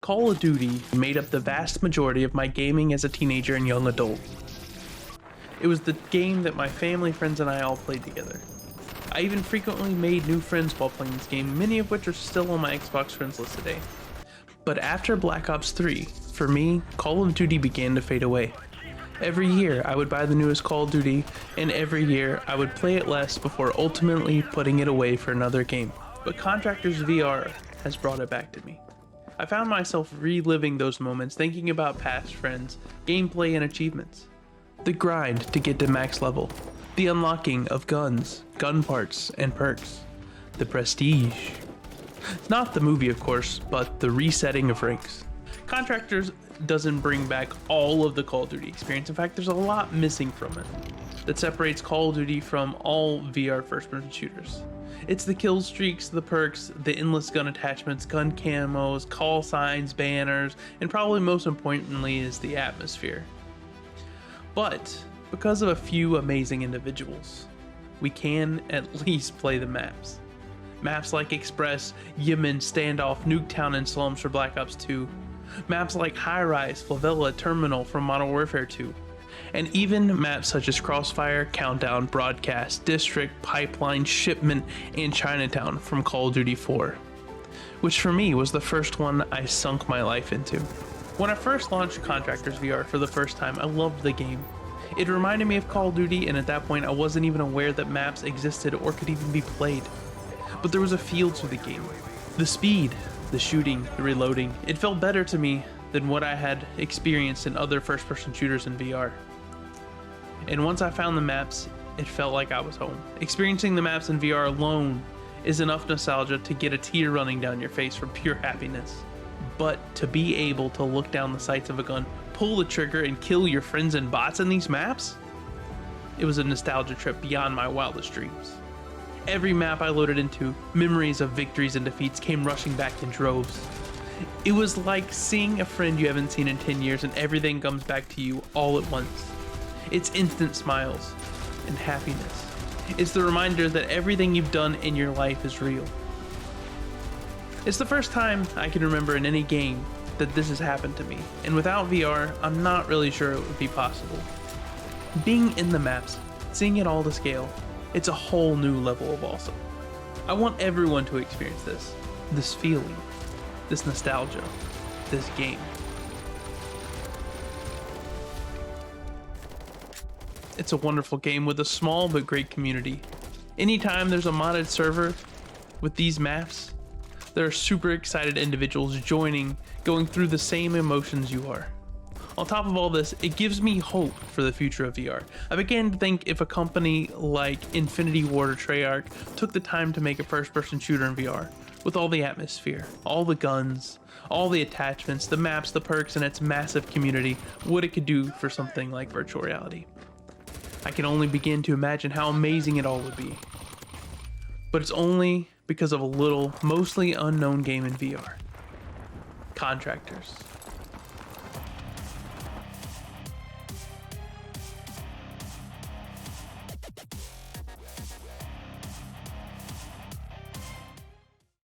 Call of Duty made up the vast majority of my gaming as a teenager and young adult. It was the game that my family, friends, and I all played together. I even frequently made new friends while playing this game, many of which are still on my Xbox friends list today. But after Black Ops 3, for me, Call of Duty began to fade away. Every year I would buy the newest Call of Duty, and every year I would play it less before ultimately putting it away for another game. But Contractors VR has brought it back to me. I found myself reliving those moments, thinking about past friends, gameplay, and achievements. The grind to get to max level, the unlocking of guns, gun parts, and perks, the prestige. Not the movie, of course, but the resetting of ranks. Contractors doesn't bring back all of the Call of Duty experience. In fact, there's a lot missing from it that separates Call of Duty from all VR first-person shooters. It's the kill streaks, the perks, the endless gun attachments, gun camos, call signs, banners, and probably most importantly is the atmosphere. But because of a few amazing individuals, we can at least play the maps. Maps like Express, Yemen, Standoff, Nuketown, and Slums for Black Ops 2. Maps like High Rise, Favela, Terminal from Modern Warfare 2. And even maps such as Crossfire, Countdown, Broadcast, District, Pipeline, Shipment, and Chinatown from Call of Duty 4. Which for me was the first one I sunk my life into. When I first launched Contractors VR for the first time, I loved the game. It reminded me of Call of Duty, and at that point I wasn't even aware that maps existed or could even be played. But there was a feel to the game. The speed, the shooting, the reloading, it felt better to me than what I had experienced in other first-person shooters in VR. And once I found the maps, it felt like I was home. Experiencing the maps in VR alone is enough nostalgia to get a tear running down your face from pure happiness. But to be able to look down the sights of a gun, pull the trigger, and kill your friends and bots in these maps? It was a nostalgia trip beyond my wildest dreams. Every map I loaded into, memories of victories and defeats came rushing back in droves. It was like seeing a friend you haven't seen in 10 years and everything comes back to you all at once. It's instant smiles and happiness. It's the reminder that everything you've done in your life is real. It's the first time I can remember in any game that this has happened to me, and without VR, I'm not really sure it would be possible. Being in the maps, seeing it all to scale, it's a whole new level of awesome. I want everyone to experience this feeling, this nostalgia, this game. It's a wonderful game with a small but great community. Anytime there's a modded server with these maps, there are super excited individuals joining, going through the same emotions you are. On top of all this, it gives me hope for the future of VR. I began to think if a company like Infinity Ward or Treyarch took the time to make a first-person shooter in VR, with all the atmosphere, all the guns, all the attachments, the maps, the perks, and its massive community, what it could do for something like virtual reality. I can only begin to imagine how amazing it all would be. But it's only because of a little, mostly unknown game in VR. Contractors.